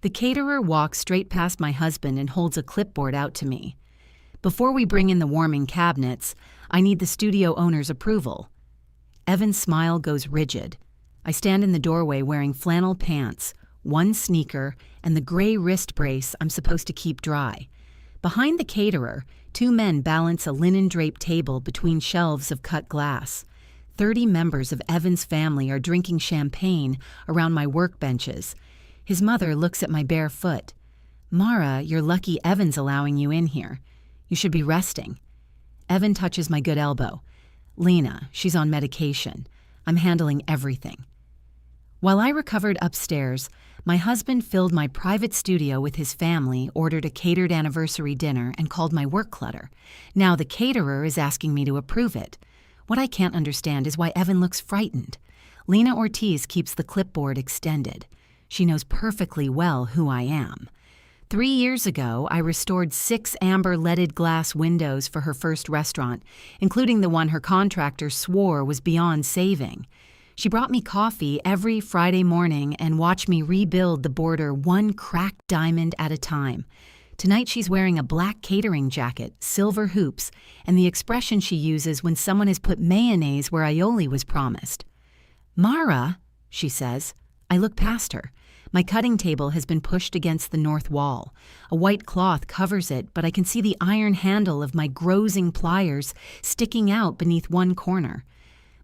The caterer walks straight past my husband and holds a clipboard out to me. Before we bring in the warming cabinets, I need the studio owner's approval. Evan's smile goes rigid. I stand in the doorway wearing flannel pants, one sneaker, and the gray wrist brace I'm supposed to keep dry. Behind the caterer, two men balance a linen-draped table between shelves of cut glass. 30 members of Evan's family are drinking champagne around my workbenches. His mother looks at my bare foot. "Mara, you're lucky Evan's allowing you in here. You should be resting." Evan touches my good elbow. "Lena, she's on medication. I'm handling everything." While I recovered upstairs, my husband filled my private studio with his family, ordered a catered anniversary dinner, and called my work clutter. Now the caterer is asking me to approve it. What I can't understand is why Evan looks frightened. Lena Ortiz keeps the clipboard extended. She knows perfectly well who I am. 3 years ago, I restored 6 amber leaded glass windows for her first restaurant, including the one her contractor swore was beyond saving. She brought me coffee every Friday morning and watched me rebuild the border one cracked diamond at a time. Tonight she's wearing a black catering jacket, silver hoops, and the expression she uses when someone has put mayonnaise where aioli was promised. "Mara," she says. I look past her. My cutting table has been pushed against the north wall. A white cloth covers it, but I can see the iron handle of my grozing pliers sticking out beneath one corner.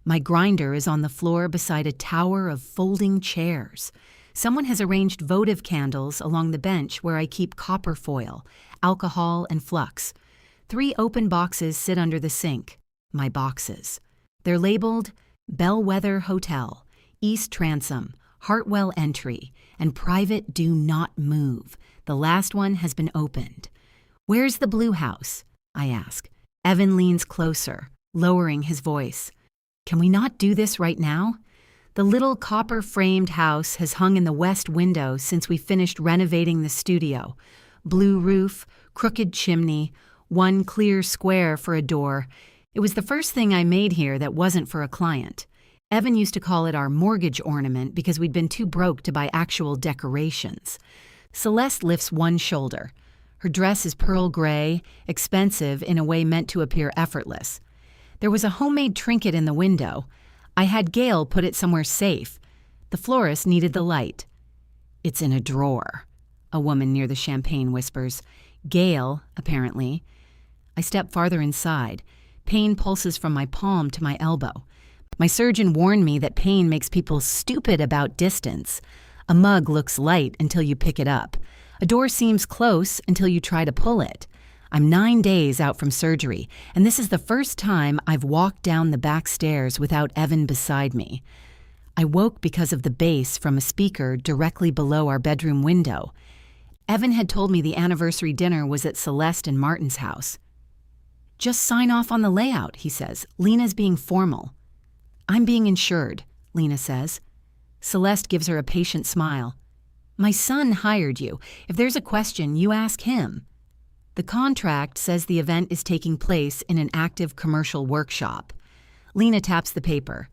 My grinder is on the floor beside a tower of folding chairs. Someone has arranged votive candles along the bench where I keep copper foil, alcohol, and flux. 3 open boxes sit under the sink. My boxes. They're labeled Bellwether Hotel, East Transom, Hartwell Entry, and Private Do Not Move. The last one has been opened. "Where's the blue house?" I ask. Evan leans closer, lowering his voice. "Can we not do this right now?" The little copper-framed house has hung in the west window since we finished renovating the studio. Blue roof, crooked chimney, one clear square for a door. It was the first thing I made here that wasn't for a client. Evan used to call it our mortgage ornament because we'd been too broke to buy actual decorations. Celeste lifts one shoulder. Her dress is pearl gray, expensive in a way meant to appear effortless. There was a homemade trinket in the window. I had Gail put it somewhere safe. The florist needed the light. "It's in a drawer," a woman near the champagne whispers. Gail, apparently. I step farther inside. Pain pulses from my palm to my elbow. My surgeon warned me that pain makes people stupid about distance. A mug looks light until you pick it up. A door seems close until you try to pull it. I'm 9 days out from surgery, and this is the first time I've walked down the back stairs without Evan beside me. I woke because of the bass from a speaker directly below our bedroom window. Evan had told me the anniversary dinner was at Celeste and Martin's house. "Just sign off on the layout," he says. "Lena's being formal." "I'm being insured," Lena says. Celeste gives her a patient smile. "My son hired you. If there's a question, you ask him." The contract says the event is taking place in an active commercial workshop. Lena taps the paper.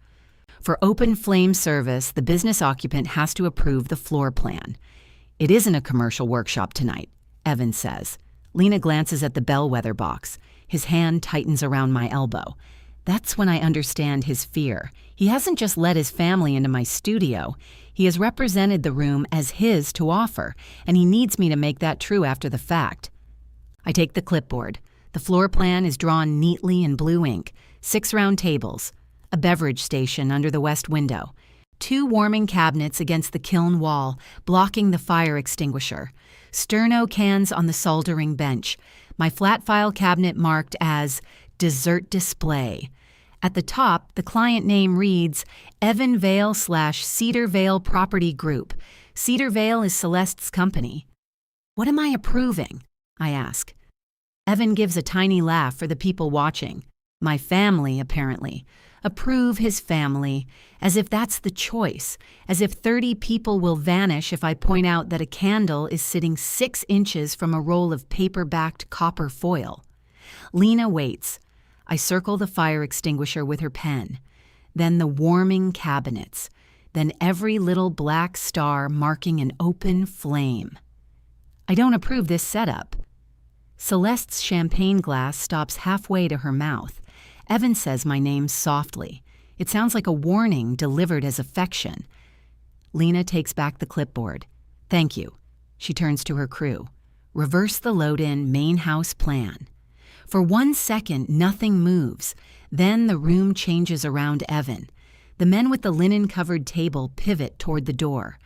"For open flame service, the business occupant has to approve the floor plan." "It isn't a commercial workshop tonight," Evan says. Lena glances at the bellwether box. His hand tightens around my elbow. That's when I understand his fear. He hasn't just let his family into my studio. He has represented the room as his to offer, and he needs me to make that true after the fact. I take the clipboard. The floor plan is drawn neatly in blue ink. 6 round tables. A beverage station under the west window. 2 warming cabinets against the kiln wall, blocking the fire extinguisher. Sterno cans on the soldering bench. My flat file cabinet marked as Dessert Display. At the top, the client name reads Evan Vale / Cedar Vale Property Group. Cedar Vale is Celeste's company. "What am I approving?" I ask. Evan gives a tiny laugh for the people watching. My family, apparently. Approve his family, as if that's the choice, as if 30 people will vanish if I point out that a candle is sitting 6 inches from a roll of paper-backed copper foil. Lena waits. I circle the fire extinguisher with her pen. Then the warming cabinets. then every little black star marking an open flame. I don't approve this setup. Celeste's champagne glass stops halfway to her mouth. Evan says my name softly. It sounds like a warning delivered as affection. Lena takes back the clipboard. Thank you. She turns to her crew. Reverse the load-in main house plan. For 1 second, nothing moves. Then the room changes around Evan. The men with the linen-covered table pivot toward the door.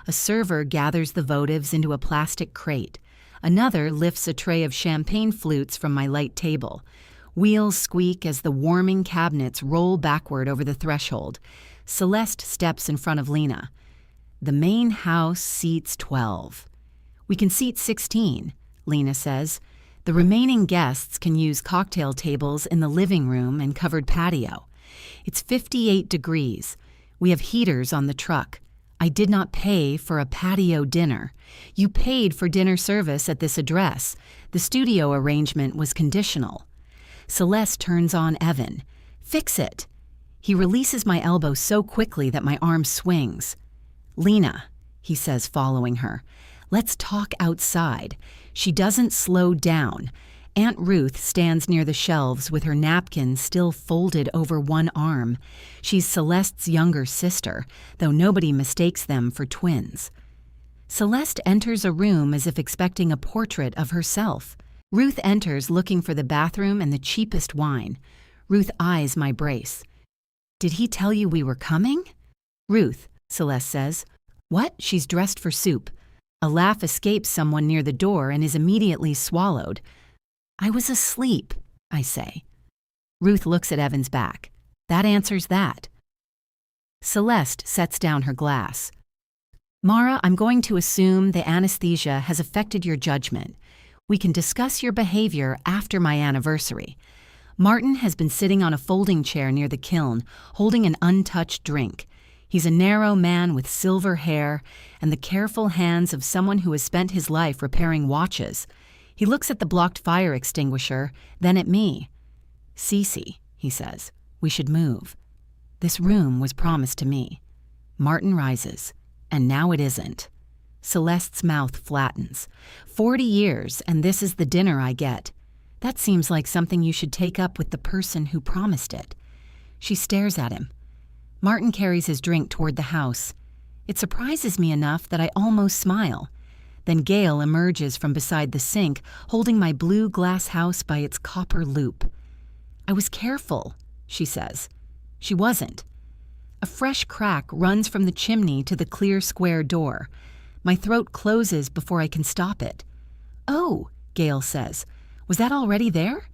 A server gathers the votives into a plastic crate. Another lifts a tray of champagne flutes from my light table. Wheels squeak as the warming cabinets roll backward over the threshold. Celeste steps in front of Lena. The main house seats 12. We can seat 16, Lena says. The remaining guests can use cocktail tables in the living room and covered patio. It's 58 degrees. We have heaters on the truck. I did not pay for a patio dinner. You paid for dinner service at this address. The studio arrangement was conditional. Celeste turns on Evan. Fix it. He releases my elbow so quickly that my arm swings. Lena, he says, following her. Let's talk outside. She doesn't slow down. Aunt Ruth stands near the shelves with her napkin still folded over one arm. She's Celeste's younger sister, though nobody mistakes them for twins. Celeste enters a room as if expecting a portrait of herself. Ruth enters looking for the bathroom and the cheapest wine. Ruth eyes my brace. Did he tell you we were coming? Ruth, Celeste says. What? She's dressed for soup. A laugh escapes someone near the door and is immediately swallowed. I was asleep, I say. Ruth looks at Evan's back. That answers that. Celeste sets down her glass. Mara, I'm going to assume the anesthesia has affected your judgment. We can discuss your behavior after my anniversary. Martin has been sitting on a folding chair near the kiln, holding an untouched drink. He's a narrow man with silver hair and the careful hands of someone who has spent his life repairing watches. He looks at the blocked fire extinguisher, then at me. Cece, he says, we should move. This room was promised to me. Martin rises, and now it isn't. Celeste's mouth flattens. 40 years, and this is the dinner I get. That seems like something you should take up with the person who promised it. She stares at him. Martin carries his drink toward the house. It surprises me enough that I almost smile. Then Gail emerges from beside the sink, holding my blue glass house by its copper loop. I was careful, she says. She wasn't. A fresh crack runs from the chimney to the clear square door. My throat closes before I can stop it. Oh, Gail says. Was that already there?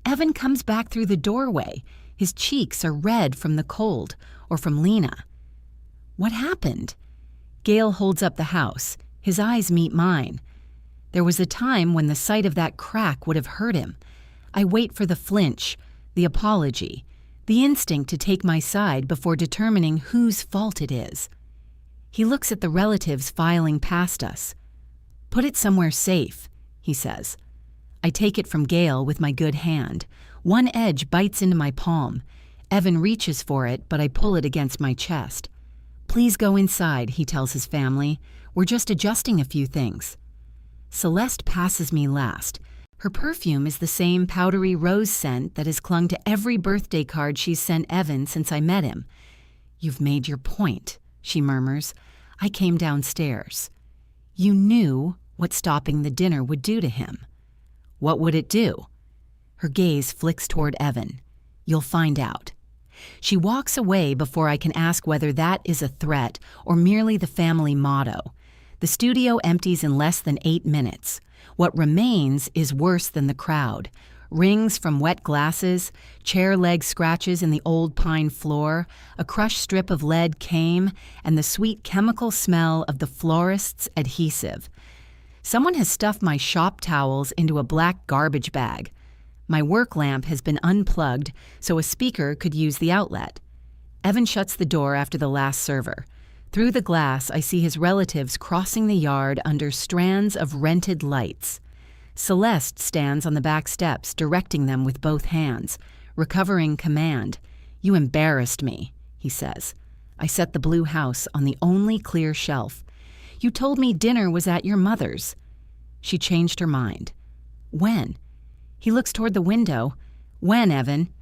Evan comes back through the doorway. His cheeks are red from the cold, or from Lena. What happened? Gail holds up the house. His eyes meet mine. There was a time when the sight of that crack would have hurt him. I wait for the flinch, the apology, the instinct to take my side before determining whose fault it is. He looks at the relatives filing past us. Put it somewhere safe, he says. I take it from Gail with my good hand. One edge bites into my palm. Evan reaches for it, but I pull it against my chest. Please go inside, he tells his family. We're just adjusting a few things. Celeste passes me last. Her perfume is the same powdery rose scent that has clung to every birthday card she's sent Evan since I met him. You've made your point, she murmurs. I came downstairs. You knew what stopping the dinner would do to him. What would it do? Her gaze flicks toward Evan. You'll find out. She walks away before I can ask whether that is a threat or merely the family motto. The studio empties in less than 8 minutes. What remains is worse than the crowd. Rings from wet glasses, chair leg scratches in the old pine floor, a crushed strip of lead came, and the sweet chemical smell of the florist's adhesive. Someone has stuffed my shop towels into a black garbage bag. My work lamp has been unplugged, so a speaker could use the outlet. Evan shuts the door after the last server. Through the glass, I see his relatives crossing the yard under strands of rented lights. Celeste stands on the back steps, directing them with both hands, recovering command. You embarrassed me, he says. I set the blue house on the only clear shelf. You told me dinner was at your mother's. She changed her mind. When? He looks toward the window. When, Evan?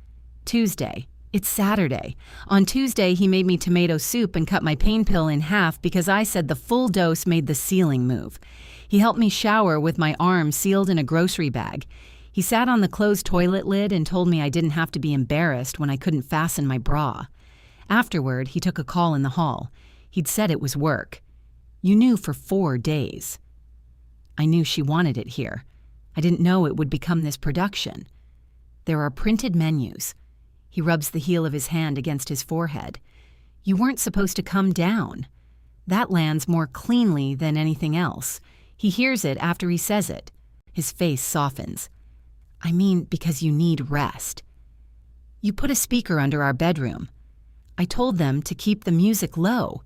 Tuesday. It's Saturday. On Tuesday, he made me tomato soup and cut my pain pill in half because I said the full dose made the ceiling move. He helped me shower with my arm sealed in a grocery bag. He sat on the closed toilet lid and told me I didn't have to be embarrassed when I couldn't fasten my bra. Afterward, he took a call in the hall. He'd said it was work. You knew for 4 days. I knew she wanted it here. I didn't know it would become this production. There are printed menus. He rubs the heel of his hand against his forehead. You weren't supposed to come down. That lands more cleanly than anything else. He hears it after he says it. His face softens. I mean, because you need rest. You put a speaker under our bedroom. I told them to keep the music low.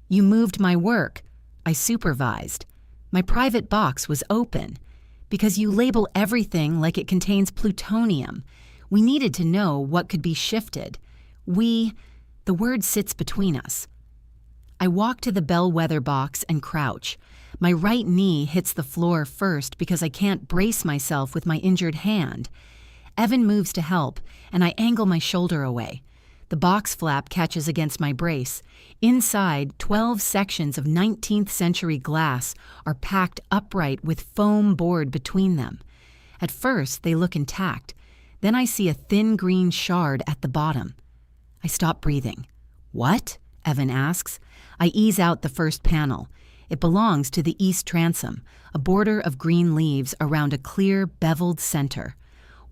You moved my work. I supervised. My private box was open. Because you label everything like it contains plutonium. We needed to know what could be shifted. The word sits between us. I walk to the bellwether box and crouch. My right knee hits the floor first because I can't brace myself with my injured hand. Evan moves to help, and I angle my shoulder away. The box flap catches against my brace. Inside, 12 sections of 19th century glass are packed upright with foam board between them. At first, they look intact. Then I see a thin green shard at the bottom. I stop breathing. What? Evan asks. I ease out the first panel. It belongs to the east transom, a border of green leaves around a clear, beveled center.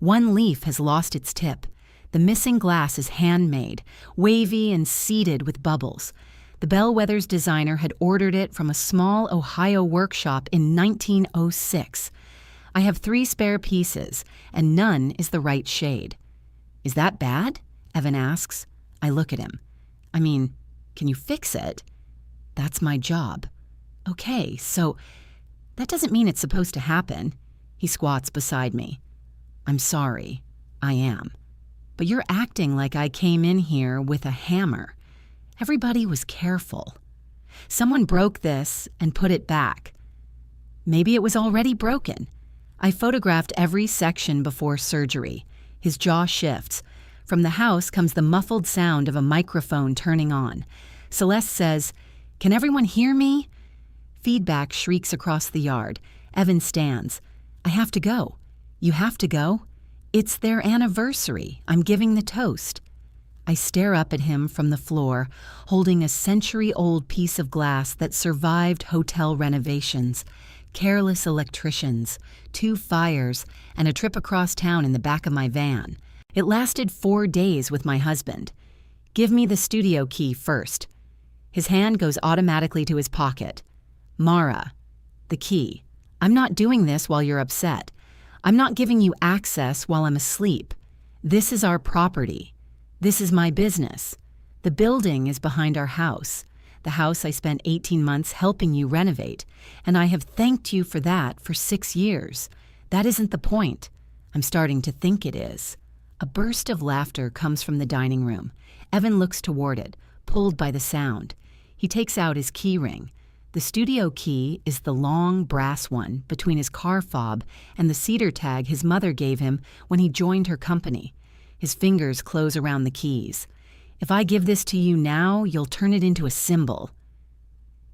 One leaf has lost its tip. The missing glass is handmade, wavy and seeded with bubbles. The bellwether's designer had ordered it from a small Ohio workshop in 1906. I have 3 spare pieces, and none is the right shade. Is that bad? Evan asks. I look at him. I mean, can you fix it? That's my job. Okay, so that doesn't mean it's supposed to happen. He squats beside me. I'm sorry. I am. But you're acting like I came in here with a hammer. Everybody was careful. Someone broke this and put it back. Maybe it was already broken. I photographed every section before surgery. His jaw shifts. From the house comes the muffled sound of a microphone turning on. Celeste says, "Can everyone hear me?" Feedback shrieks across the yard. Evan stands. I have to go. You have to go? It's their anniversary. I'm giving the toast. I stare up at him from the floor, holding a century-old piece of glass that survived hotel renovations, careless electricians, 2 fires, and a trip across town in the back of my van. It lasted 4 days with my husband. Give me the studio key first. His hand goes automatically to his pocket. Mara, the key. I'm not doing this while you're upset. I'm not giving you access while I'm asleep. This is our property. This is my business. The building is behind our house, the house I spent 18 months helping you renovate, and I have thanked you for that for 6 years. That isn't the point. I'm starting to think it is. A burst of laughter comes from the dining room. Evan looks toward it, pulled by the sound. He takes out his key ring. The studio key is the long brass one between his car fob and the cedar tag his mother gave him when he joined her company. His fingers close around the keys. If I give this to you now, you'll turn it into a symbol.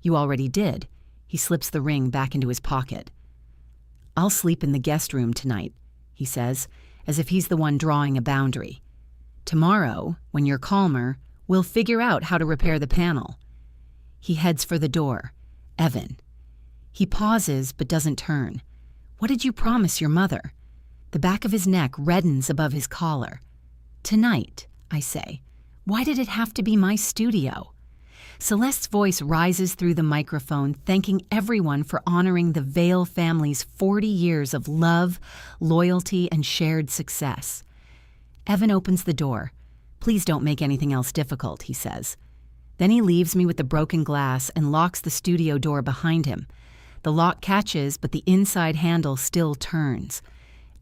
You already did. He slips the ring back into his pocket. I'll sleep in the guest room tonight, he says, as if he's the one drawing a boundary. Tomorrow, when you're calmer, we'll figure out how to repair the panel. He heads for the door. Evan. He pauses but doesn't turn. What did you promise your mother? The back of his neck reddens above his collar. Tonight, I say. Why did it have to be my studio? Celeste's voice rises through the microphone, thanking everyone for honoring the Vale family's 40 years of love, loyalty, and shared success. Evan opens the door. Please don't make anything else difficult, he says. Then he leaves me with the broken glass and locks the studio door behind him. The lock catches, but the inside handle still turns.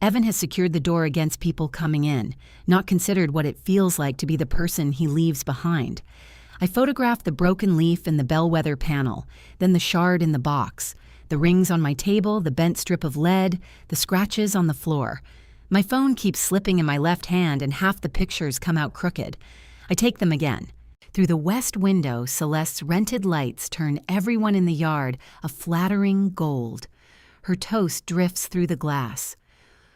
Evan has secured the door against people coming in, not considered what it feels like to be the person he leaves behind. I photograph the broken leaf in the bellwether panel, then the shard in the box, the rings on my table, the bent strip of lead, the scratches on the floor. My phone keeps slipping in my left hand and half the pictures come out crooked. I take them again. Through the west window, Celeste's rented lights turn everyone in the yard a flattering gold. Her toast drifts through the glass.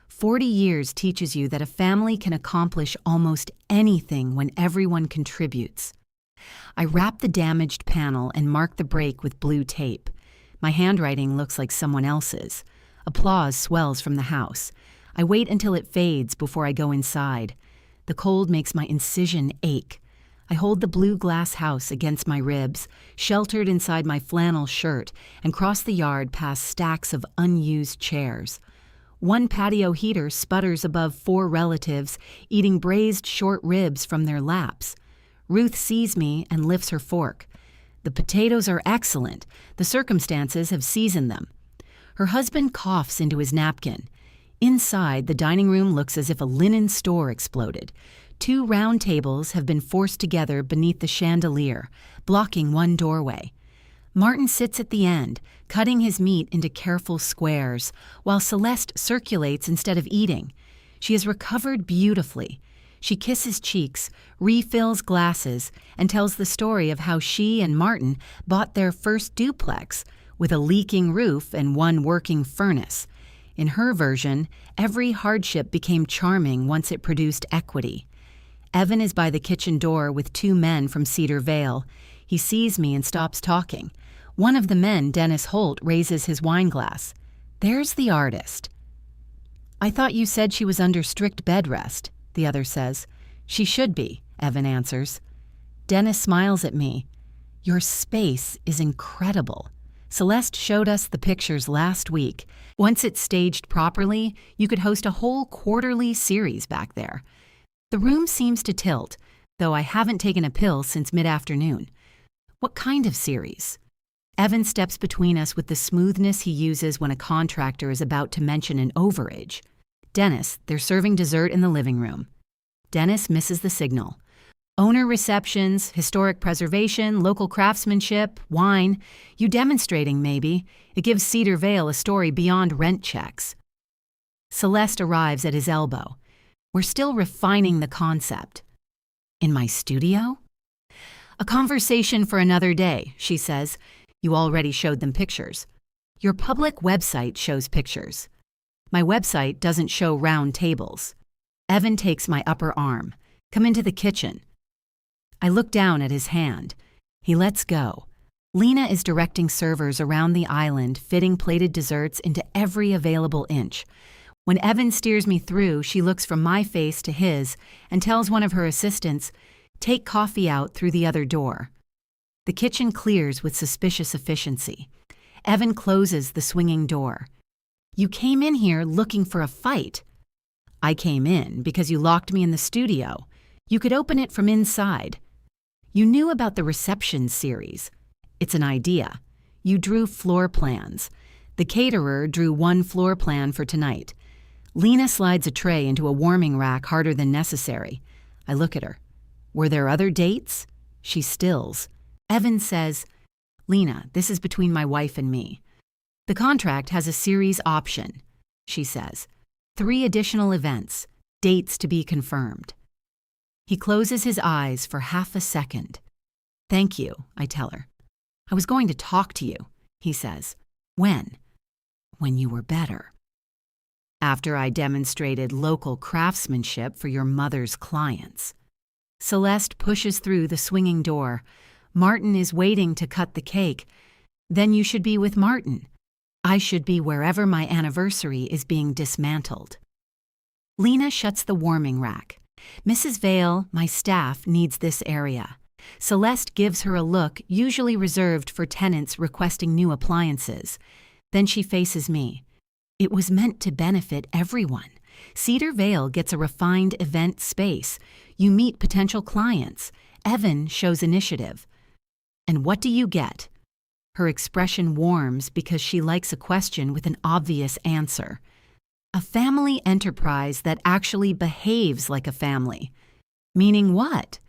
40 years teaches you that a family can accomplish almost anything when everyone contributes. I wrap the damaged panel and mark the break with blue tape. My handwriting looks like someone else's. Applause swells from the house. I wait until it fades before I go inside. The cold makes my incision ache. I hold the blue glass house against my ribs, sheltered inside my flannel shirt, and cross the yard past stacks of unused chairs. One patio heater sputters above 4 relatives, eating braised short ribs from their laps. Ruth sees me and lifts her fork. The potatoes are excellent. The circumstances have seasoned them. Her husband coughs into his napkin. Inside, the dining room looks as if a linen store exploded. 2 round tables have been forced together beneath the chandelier, blocking one doorway. Martin sits at the end, cutting his meat into careful squares, while Celeste circulates instead of eating. She has recovered beautifully. She kisses cheeks, refills glasses, and tells the story of how she and Martin bought their first duplex, with a leaking roof and one working furnace. In her version, every hardship became charming once it produced equity. Evan is by the kitchen door with 2 men from Cedar Vale. He sees me and stops talking. One of the men, Dennis Holt, raises his wine glass. "There's the artist." "I thought you said she was under strict bed rest," the other says. "She should be," Evan answers. Dennis smiles at me. "Your space is incredible. Celeste showed us the pictures last week. Once it's staged properly, you could host a whole quarterly series back there. The room seems to tilt, though I haven't taken a pill since mid-afternoon. What kind of series?" Evan steps between us with the smoothness he uses when a contractor is about to mention an overage. "Dennis, they're serving dessert in the living room." Dennis misses the signal. "Owner receptions, historic preservation, local craftsmanship, wine. You demonstrating, maybe. It gives Cedar Vale a story beyond rent checks." Celeste arrives at his elbow. "We're still refining the concept." "In my studio?" "A conversation for another day," she says. "You already showed them pictures." "Your public website shows pictures." "My website doesn't show round tables." Evan takes my upper arm. "Come into the kitchen." I look down at his hand. He lets go. Lena is directing servers around the island, fitting plated desserts into every available inch. When Evan steers me through, she looks from my face to his and tells one of her assistants, "Take coffee out through the other door." The kitchen clears with suspicious efficiency. Evan closes the swinging door. "You came in here looking for a fight." "I came in because you locked me in the studio. You could open it from inside." "You knew about the reception series." "It's an idea." "You drew floor plans." "The caterer drew one floor plan for tonight." Lena slides a tray into a warming rack harder than necessary. I look at her. "Were there other dates?" She stills. Evan says, "Lena, this is between my wife and me. The contract has a series option," she says. 3 additional events, dates to be confirmed." He closes his eyes for half a second. "Thank you," I tell her. "I was going to talk to you," he says. "When?" "When you were better." "After I demonstrated local craftsmanship for your mother's clients." Celeste pushes through the swinging door. Martin is waiting to cut the cake. "Then you should be with Martin." "I should be wherever my anniversary is being dismantled." Lena shuts the warming rack. "Mrs. Vale, my staff, needs this area." Celeste gives her a look usually reserved for tenants requesting new appliances. Then she faces me. "It was meant to benefit everyone. Cedar Vale gets a refined event space. You meet potential clients. Evan shows initiative." "And what do you get?" Her expression warms because she likes a question with an obvious answer. "A family enterprise that actually behaves like a family." "Meaning what?"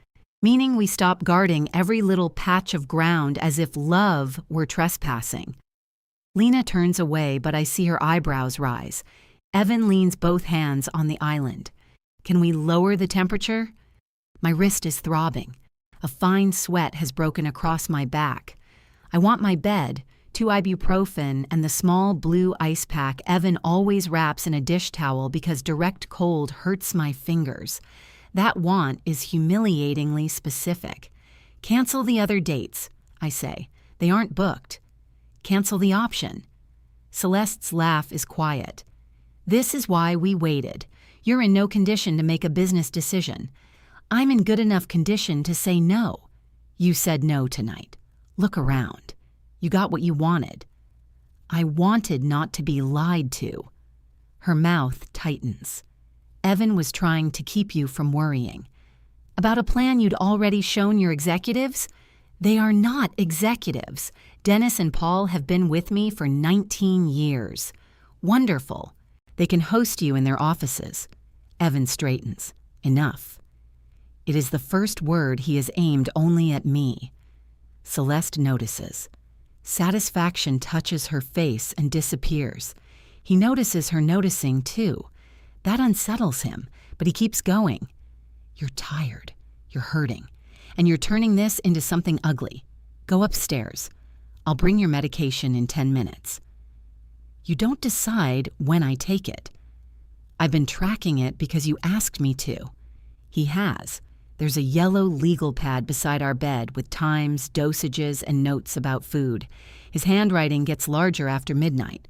meaning we stop guarding every little patch of ground as if love were trespassing. Lena turns away, but I see her eyebrows rise. Evan leans both hands on the island. Can we lower the temperature? My wrist is throbbing. A fine sweat has broken across my back. I want my bed, 2 ibuprofen, and the small blue ice pack Evan always wraps in a dish towel because direct cold hurts my fingers. That want is humiliatingly specific. Cancel the other dates, I say. They aren't booked. Cancel the option. Celeste's laugh is quiet. This is why we waited. You're in no condition to make a business decision. I'm in good enough condition to say no. You said no tonight. Look around. You got what you wanted. I wanted not to be lied to. Her mouth tightens. Evan was trying to keep you from worrying. About a plan you'd already shown your executives? They are not executives. Dennis and Paul have been with me for 19 years. Wonderful. They can host you in their offices. Evan straightens. Enough. It is the first word he has aimed only at me. Celeste notices. Satisfaction touches her face and disappears. He notices her noticing, too. That unsettles him, but he keeps going. You're tired. You're hurting. And you're turning this into something ugly. Go upstairs. I'll bring your medication in 10 minutes. You don't decide when I take it. I've been tracking it because you asked me to. He has. There's a yellow legal pad beside our bed with times, dosages, and notes about food. His handwriting gets larger after midnight.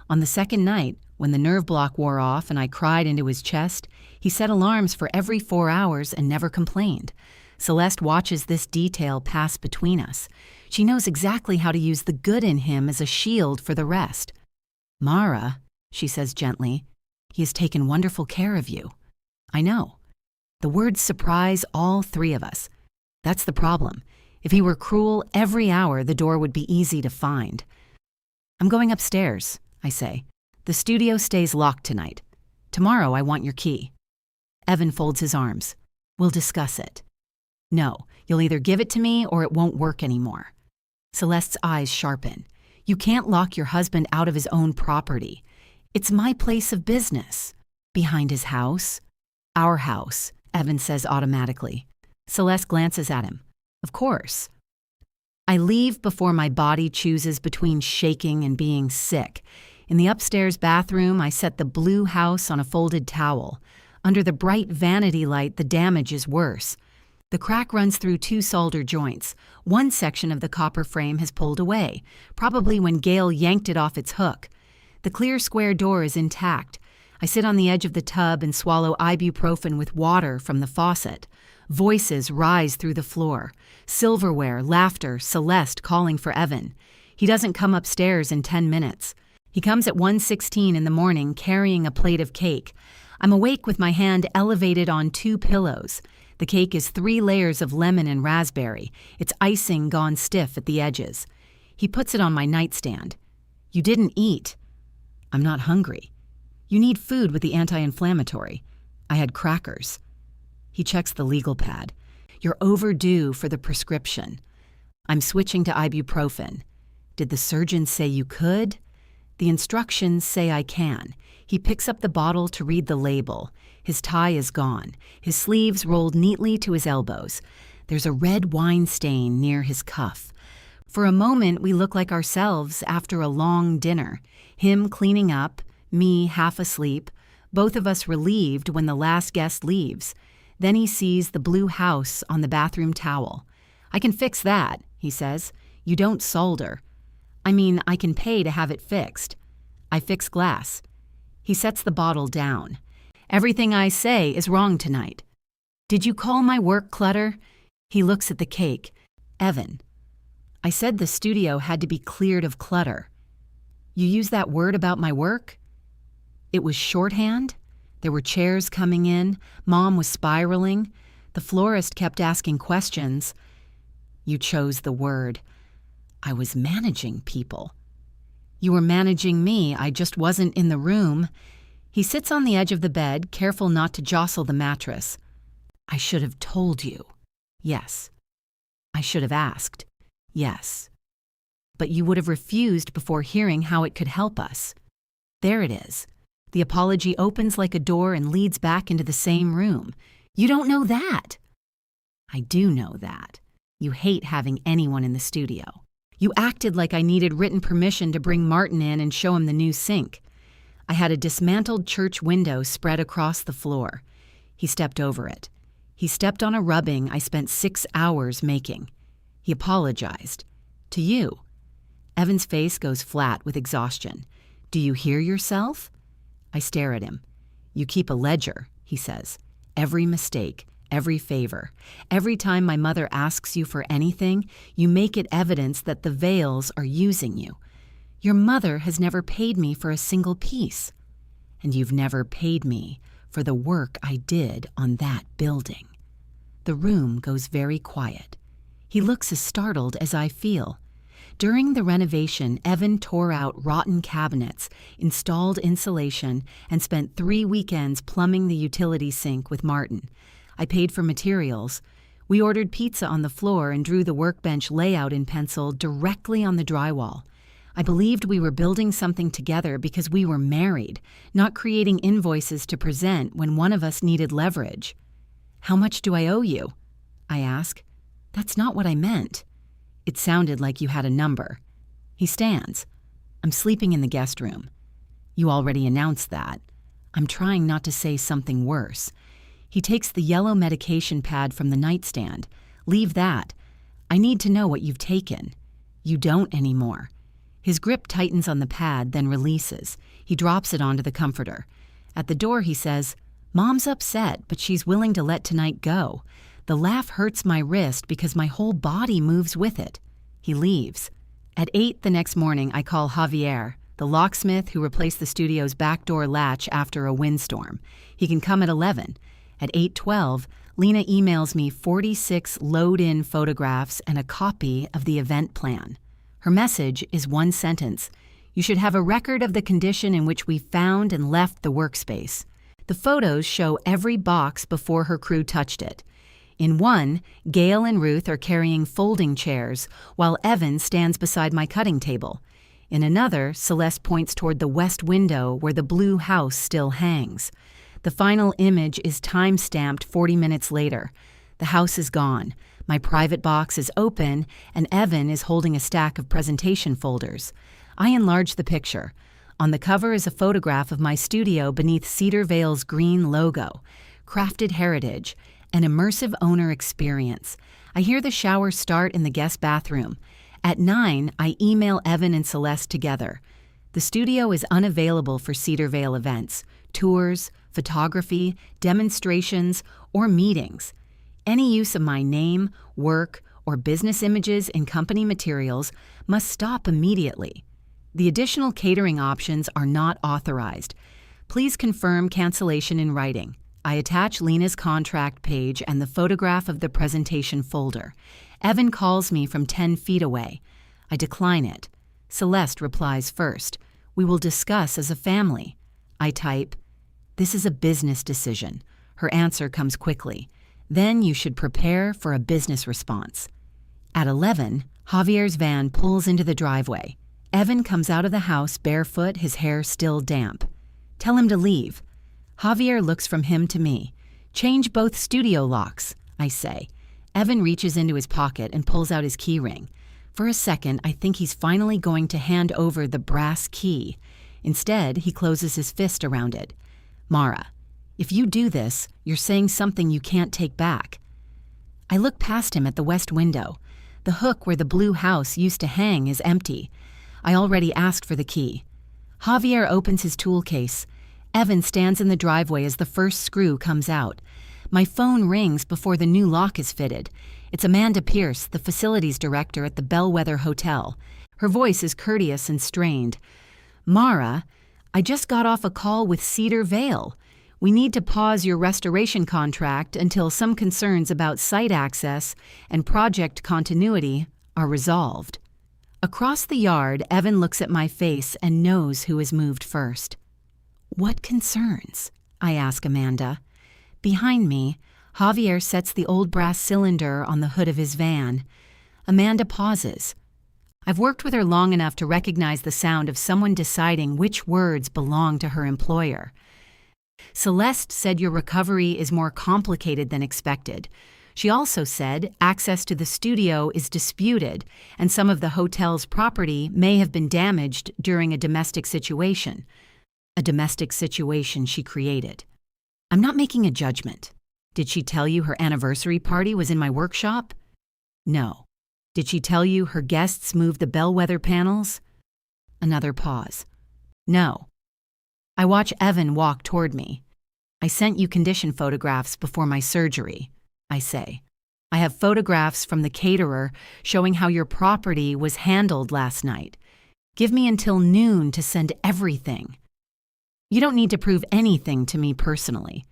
On the second night, when the nerve block wore off and I cried into his chest, he set alarms for every 4 hours and never complained. Celeste watches this detail pass between us. She knows exactly how to use the good in him as a shield for the rest. Mara, she says gently, he has taken wonderful care of you. I know. The words surprise all 3 of us. That's the problem. If he were cruel every hour, the door would be easy to find. I'm going upstairs, I say. The studio stays locked tonight. Tomorrow I want your key. Evan folds his arms. We'll discuss it. No, you'll either give it to me or it won't work anymore. Celeste's eyes sharpen. You can't lock your husband out of his own property. It's my place of business. Behind his house. Our house, Evan says automatically. Celeste glances at him. Of course. I leave before my body chooses between shaking and being sick. In the upstairs bathroom, I set the blue house on a folded towel. Under the bright vanity light, the damage is worse. The crack runs through 2 solder joints. One section of the copper frame has pulled away, probably when Gail yanked it off its hook. The clear square door is intact. I sit on the edge of the tub and swallow ibuprofen with water from the faucet. Voices rise through the floor. Silverware, laughter, Celeste calling for Evan. He doesn't come upstairs in 10 minutes. He comes at 1:16 in the morning carrying a plate of cake. I'm awake with my hand elevated on 2 pillows. The cake is 3 layers of lemon and raspberry, its icing gone stiff at the edges. He puts it on my nightstand. You didn't eat. I'm not hungry. You need food with the anti-inflammatory. I had crackers. He checks the legal pad. You're overdue for the prescription. I'm switching to ibuprofen. Did the surgeon say you could? The instructions say I can. He picks up the bottle to read the label. His tie is gone. His sleeves rolled neatly to his elbows. There's a red wine stain near his cuff. For a moment, we look like ourselves after a long dinner. Him cleaning up, me half asleep, both of us relieved when the last guest leaves. Then he sees the blue house on the bathroom towel. I can fix that, he says. You don't solder. I mean, I can pay to have it fixed. I fix glass. He sets the bottle down. Everything I say is wrong tonight. Did you call my work clutter? He looks at the cake. Evan. I said the studio had to be cleared of clutter. You use that word about my work? It was shorthand. There were chairs coming in. Mom was spiraling. The florist kept asking questions. You chose the word. I was managing people. You were managing me. I just wasn't in the room. He sits on the edge of the bed, careful not to jostle the mattress. I should have told you. Yes. I should have asked. Yes. But you would have refused before hearing how it could help us. There it is. The apology opens like a door and leads back into the same room. You don't know that. I do know that. You hate having anyone in the studio. You acted like I needed written permission to bring Martin in and show him the new sink. I had a dismantled church window spread across the floor. He stepped over it. He stepped on a rubbing I spent 6 hours making. He apologized. To you. Evan's face goes flat with exhaustion. Do you hear yourself? I stare at him. You keep a ledger, he says. Every mistake, every favor. Every time my mother asks you for anything, you make it evidence that the Vales are using you. Your mother has never paid me for a single piece. And you've never paid me for the work I did on that building. The room goes very quiet. He looks as startled as I feel. During the renovation, Evan tore out rotten cabinets, installed insulation, and spent 3 weekends plumbing the utility sink with Martin. I paid for materials. We ordered pizza on the floor and drew the workbench layout in pencil directly on the drywall. I believed we were building something together because we were married, not creating invoices to present when one of us needed leverage. How much do I owe you? I ask. That's not what I meant. It sounded like you had a number. He stands. I'm sleeping in the guest room. You already announced that. I'm trying not to say something worse. He takes the yellow medication pad from the nightstand. Leave that. I need to know what you've taken. You don't anymore. His grip tightens on the pad, then releases. He drops it onto the comforter. At the door, he says, Mom's upset, but she's willing to let tonight go. The laugh hurts my wrist because my whole body moves with it. He leaves. At 8 the next morning, I call Javier, the locksmith who replaced the studio's back door latch after a windstorm. He can come at 11. At 8:12, Lena emails me 46 load-in photographs and a copy of the event plan. Her message is one sentence. You should have a record of the condition in which we found and left the workspace. The photos show every box before her crew touched it. In one, Gail and Ruth are carrying folding chairs, while Evan stands beside my cutting table. In another, Celeste points toward the west window where the blue house still hangs. The final image is time-stamped 40 minutes later. The house is gone. My private box is open, and Evan is holding a stack of presentation folders. I enlarge the picture. On the cover is a photograph of my studio beneath Cedar Vale's green logo. Crafted heritage. An immersive owner experience. I hear the shower start in the guest bathroom. At 9, I email Evan and Celeste together. The studio is unavailable for Cedar Vale events, tours, photography, demonstrations, or meetings. Any use of my name, work, or business images in company materials must stop immediately. The additional catering options are not authorized. Please confirm cancellation in writing. I attach Lena's contract page and the photograph of the presentation folder. Evan calls me from 10 feet away. I decline it. Celeste replies first. We will discuss as a family. I type, This is a business decision. Her answer comes quickly. Then you should prepare for a business response. At 11, Javier's van pulls into the driveway. Evan comes out of the house barefoot, his hair still damp. Tell him to leave. Javier looks from him to me. Change both studio locks, I say. Evan reaches into his pocket and pulls out his key ring. For a second, I think he's finally going to hand over the brass key. Instead, he closes his fist around it. Mara, if you do this, you're saying something you can't take back. I look past him at the west window. The hook where the blue house used to hang is empty. I already asked for the key. Javier opens his tool case. Evan stands in the driveway as the first screw comes out. My phone rings before the new lock is fitted. It's Amanda Pierce, the facilities director at the Bellwether Hotel. Her voice is courteous and strained. Mara, I just got off a call with Cedar Vale. We need to pause your restoration contract until some concerns about site access and project continuity are resolved. Across the yard, Evan looks at my face and knows who has moved first. What concerns? I ask Amanda. Behind me, Javier sets the old brass cylinder on the hood of his van. Amanda pauses. I've worked with her long enough to recognize the sound of someone deciding which words belong to her employer. Celeste said your recovery is more complicated than expected. She also said access to the studio is disputed and some of the hotel's property may have been damaged during a domestic situation. A domestic situation she created. I'm not making a judgment. Did she tell you her anniversary party was in my workshop? No. Did she tell you her guests moved the bellwether panels? Another pause. No. I watch Evan walk toward me. I sent you condition photographs before my surgery, I say. I have photographs from the caterer showing how your property was handled last night. Give me until noon to send everything. You don't need to prove anything to me personally.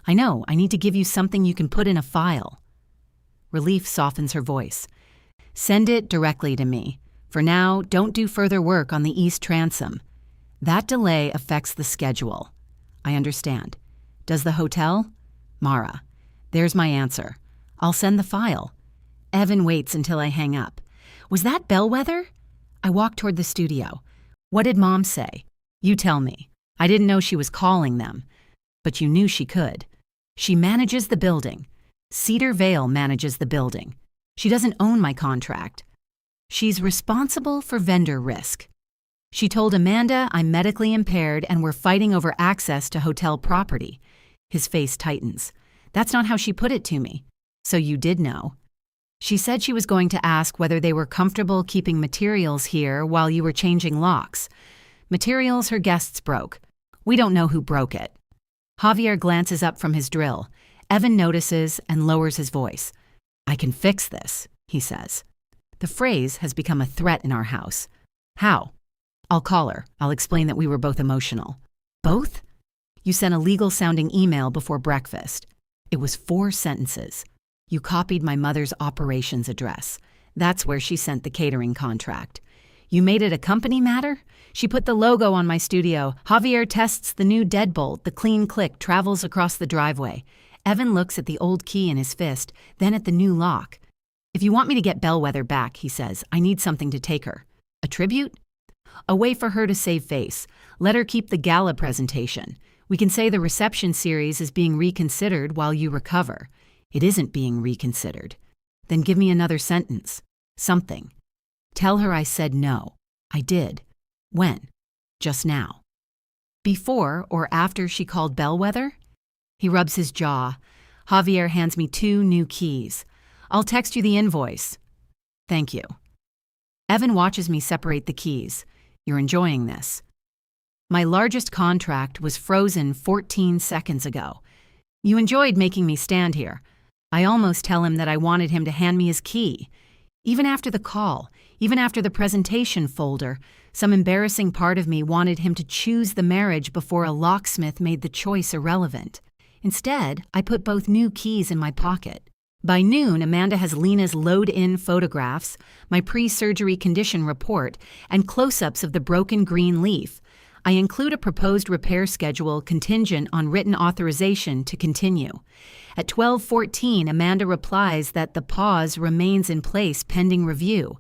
I know, I need to give you something you can put in a file. Relief softens her voice. Send it directly to me. For now, don't do further work on the East Transom. That delay affects the schedule. I understand. Does the hotel? Mara. There's my answer. I'll send the file. Evan waits until I hang up. Was that bellwether? I walk toward the studio. What did Mom say? You tell me. I didn't know she was calling them. But you knew she could. She manages the building. Cedar Vale manages the building. She doesn't own my contract. She's responsible for vendor risk. She told Amanda I'm medically impaired and we're fighting over access to hotel property. His face tightens. That's not how she put it to me. So you did know. She said she was going to ask whether they were comfortable keeping materials here while you were changing locks. Materials her guests broke. We don't know who broke it. Javier glances up from his drill. Evan notices and lowers his voice. I can fix this, he says. The phrase has become a threat in our house. How? I'll call her. I'll explain that we were both emotional. Both? You sent a legal-sounding email before breakfast. It was 4 sentences. You copied my mother's operations address. That's where she sent the catering contract. You made it a company matter? She put the logo on my studio. Javier tests the new deadbolt. The clean click travels across the driveway. Evan looks at the old key in his fist, then at the new lock. If you want me to get Bellwether back, he says, I need something to take her. A tribute? A way for her to save face. Let her keep the gala presentation. We can say the reception series is being reconsidered while you recover. It isn't being reconsidered. Then give me another sentence. Something. Tell her I said no. I did. When? Just now. Before or after she called Bellwether? He rubs his jaw. Javier hands me 2 new keys. I'll text you the invoice. Thank you. Evan watches me separate the keys. You're enjoying this. My largest contract was frozen 14 seconds ago. You enjoyed making me stand here. I almost tell him that I wanted him to hand me his key. Even after the call, even after the presentation folder, some embarrassing part of me wanted him to choose the marriage before a locksmith made the choice irrelevant. Instead, I put both new keys in my pocket. By noon, Amanda has Lena's load-in photographs, my pre-surgery condition report, and close-ups of the broken green leaf. I include a proposed repair schedule contingent on written authorization to continue. At 12:14, Amanda replies that the pause remains in place pending review.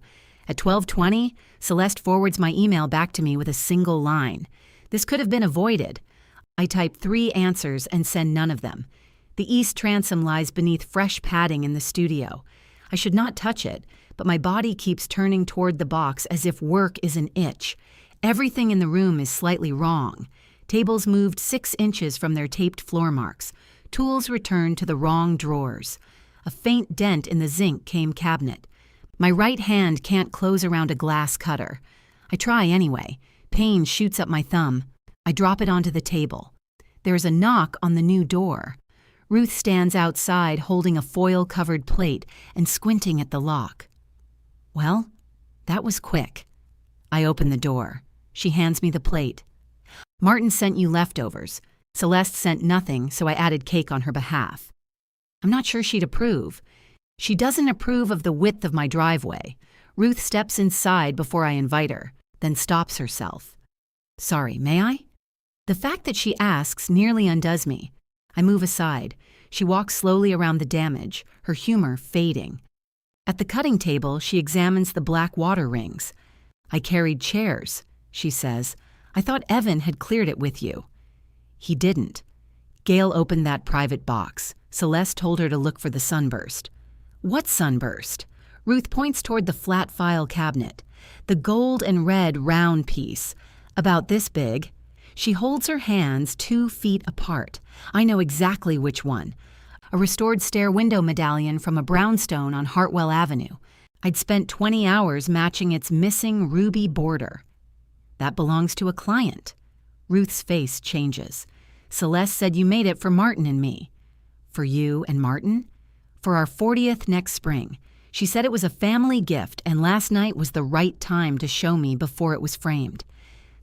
At 12:20, Celeste forwards my email back to me with a single line. This could have been avoided. I type 3 answers and send none of them. The East Transom lies beneath fresh padding in the studio. I should not touch it, but my body keeps turning toward the box as if work is an itch. Everything in the room is slightly wrong. Tables moved 6 inches from their taped floor marks. Tools returned to the wrong drawers. A faint dent in the zinc came cabinet. My right hand can't close around a glass cutter. I try anyway. Pain shoots up my thumb. I drop it onto the table. There's a knock on the new door. Ruth stands outside holding a foil-covered plate and squinting at the lock. Well, that was quick. I open the door. She hands me the plate. Martin sent you leftovers. Celeste sent nothing, so I added cake on her behalf. I'm not sure she'd approve. She doesn't approve of the width of my driveway. Ruth steps inside before I invite her, then stops herself. Sorry, may I? The fact that she asks nearly undoes me. I move aside. She walks slowly around the damage, her humor fading. At the cutting table, she examines the black water rings. "I carried chairs," she says. "I thought Evan had cleared it with you." "He didn't." Gail opened that private box. Celeste told her to look for the sunburst. "What sunburst?" Ruth points toward the flat file cabinet. The gold and red round piece, about this big. She holds her hands 2 feet apart. I know exactly which one. A restored stair window medallion from a brownstone on Hartwell Avenue. I'd spent 20 hours matching its missing ruby border. "That belongs to a client." Ruth's face changes. "Celeste said you made it for Martin and me." "For you and Martin?" "For our 40th next spring. She said it was a family gift, and last night was the right time to show me before it was framed."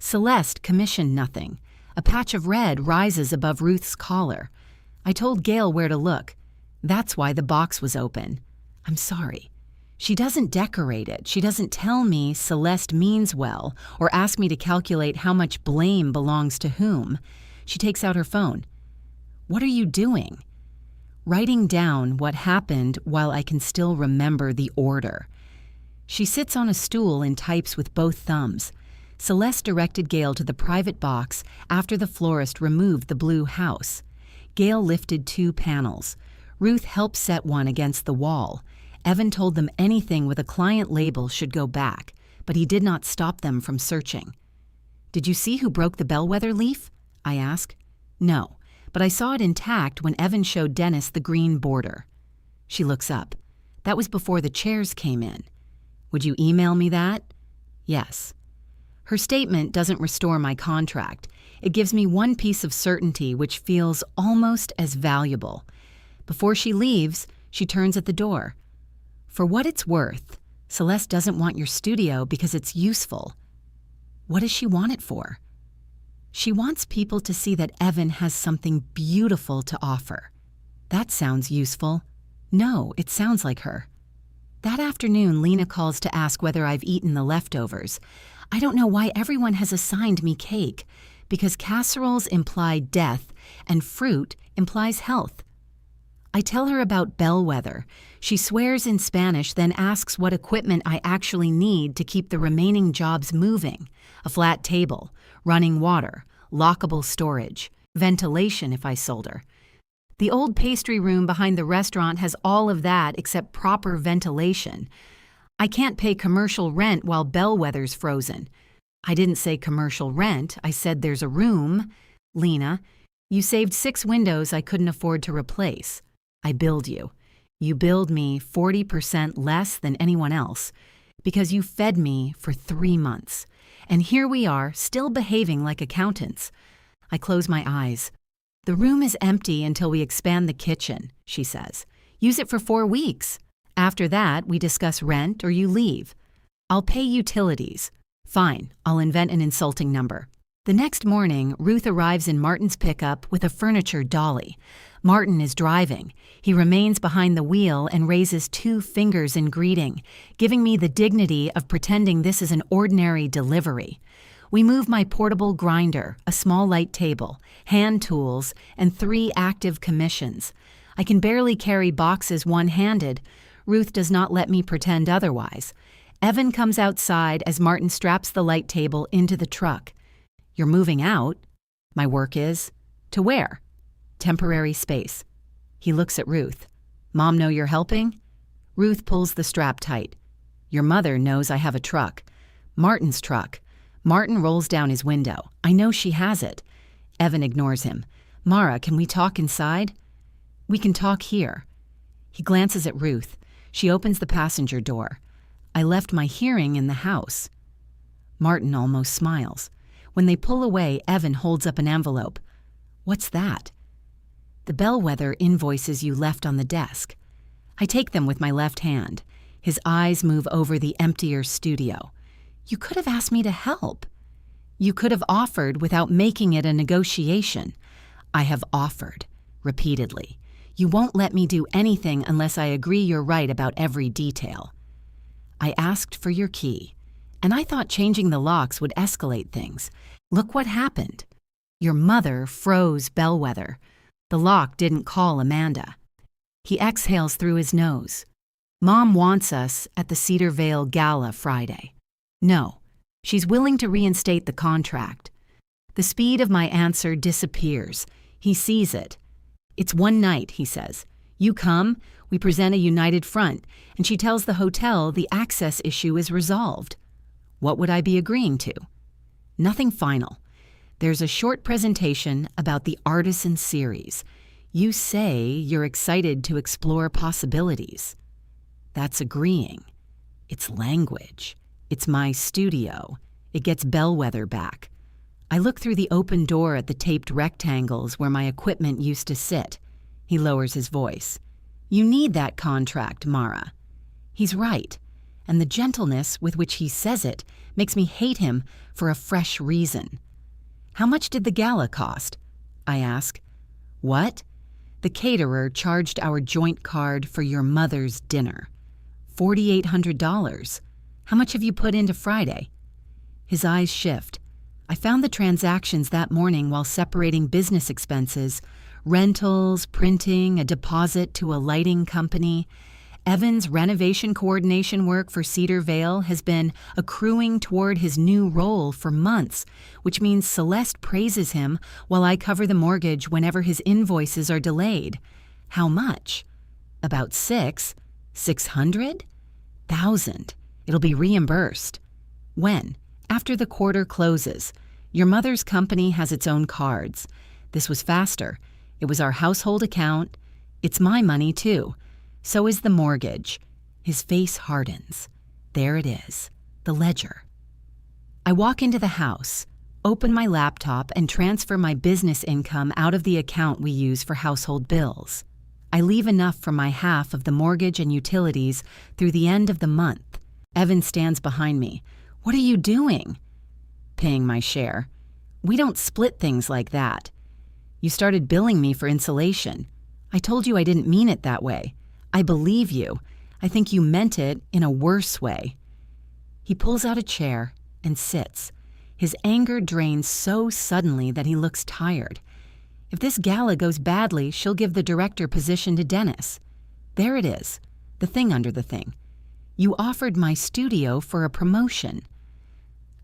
Celeste commissioned nothing. A patch of red rises above Ruth's collar. I told Gail where to look. That's why the box was open. "I'm sorry." She doesn't decorate it. She doesn't tell me Celeste means well or ask me to calculate how much blame belongs to whom. She takes out her phone. "What are you doing?" "Writing down what happened while I can still remember the order." She sits on a stool and types with both thumbs. Celeste directed Gail to the private box after the florist removed the blue house. Gail lifted 2 panels. Ruth helped set one against the wall. Evan told them anything with a client label should go back, but he did not stop them from searching. "Did you see who broke the bellwether leaf?" I asked. "No, but I saw it intact when Evan showed Dennis the green border." She looks up. "That was before the chairs came in." "Would you email me that?" "Yes." Her statement doesn't restore my contract. It gives me one piece of certainty which feels almost as valuable. Before she leaves, she turns at the door. "For what it's worth, Celeste doesn't want your studio because it's useful." What does she want it for? She wants people to see that Evan has something beautiful to offer. That sounds useful. No, it sounds like her. That afternoon, Lena calls to ask whether I've eaten the leftovers. I don't know why everyone has assigned me cake, because casseroles imply death and fruit implies health. I tell her about bellwether. She swears in Spanish, then asks what equipment I actually need to keep the remaining jobs moving. A flat table, running water, lockable storage, ventilation if I sold her. The old pastry room behind the restaurant has all of that except proper ventilation. I can't pay commercial rent while bellwether's frozen. I didn't say commercial rent, I said there's a room. Lena, you saved 6 windows I couldn't afford to replace. I billed you. You billed me 40% less than anyone else because you fed me for 3 months. And here we are, still behaving like accountants. I close my eyes. "The room is empty until we expand the kitchen," she says. "Use it for 4 weeks. After that, we discuss rent or you leave. I'll pay utilities." "Fine, I'll invent an insulting number." The next morning, Ruth arrives in Martin's pickup with a furniture dolly. Martin is driving. He remains behind the wheel and raises 2 fingers in greeting, giving me the dignity of pretending this is an ordinary delivery. We move my portable grinder, a small light table, hand tools, and 3 active commissions. I can barely carry boxes one-handed. Ruth does not let me pretend otherwise. Evan comes outside as Martin straps the light table into the truck. "You're moving out?" "My work is." "To where?" "Temporary space." He looks at Ruth. "Mom know you're helping?" Ruth pulls the strap tight. "Your mother knows I have a truck." "Martin's truck." Martin rolls down his window. I know she has it. Evan ignores him. "Mara, can we talk inside?" "We can talk here." He glances at Ruth. She opens the passenger door. "I left my hearing in the house." Martin almost smiles. When they pull away, Evan holds up an envelope. "What's that?" "The bellwether invoices you left on the desk." I take them with my left hand. His eyes move over the emptier studio. "You could have asked me to help." "You could have offered without making it a negotiation." "I have offered," repeatedly. "You won't let me do anything unless I agree you're right about every detail." "I asked for your key, and I thought changing the locks would escalate things. Look what happened. Your mother froze bellwether. The lock didn't call Amanda. He exhales through his nose. Mom wants us at the Cedar Vale Gala Friday. No, she's willing to reinstate the contract. The speed of my answer disappears. He sees it. It's one night, he says. You come, we present a united front, and she tells the hotel the access issue is resolved. What would I be agreeing to? Nothing final. There's a short presentation about the Artisan series. You say you're excited to explore possibilities. That's agreeing. It's language. It's my studio. It gets bellwether back. I look through the open door at the taped rectangles where my equipment used to sit. He lowers his voice. You need that contract, Mara. He's right, and the gentleness with which he says it makes me hate him for a fresh reason. How much did the gala cost? I ask. What? The caterer charged our joint card for your mother's dinner. $4,800. How much have you put into Friday? His eyes shift. I found the transactions that morning while separating business expenses, rentals, printing, a deposit to a lighting company. Evan's renovation coordination work for Cedar Vale has been accruing toward his new role for months, which means Celeste praises him while I cover the mortgage whenever his invoices are delayed. How much? About 600,000. It'll be reimbursed. When? After the quarter closes. Your mother's company has its own cards. This was faster. It was our household account. It's my money, too. So is the mortgage. His face hardens. There it is, the ledger. I walk into the house, open my laptop, and transfer my business income out of the account we use for household bills. I leave enough for my half of the mortgage and utilities through the end of the month. Evan stands behind me. What are you doing? Paying my share. We don't split things like that. You started billing me for insulation. I told you I didn't mean it that way. I believe you. I think you meant it in a worse way. He pulls out a chair and sits. His anger drains so suddenly that he looks tired. If this gala goes badly, she'll give the director position to Dennis. There it is, the thing under the thing. You offered my studio for a promotion.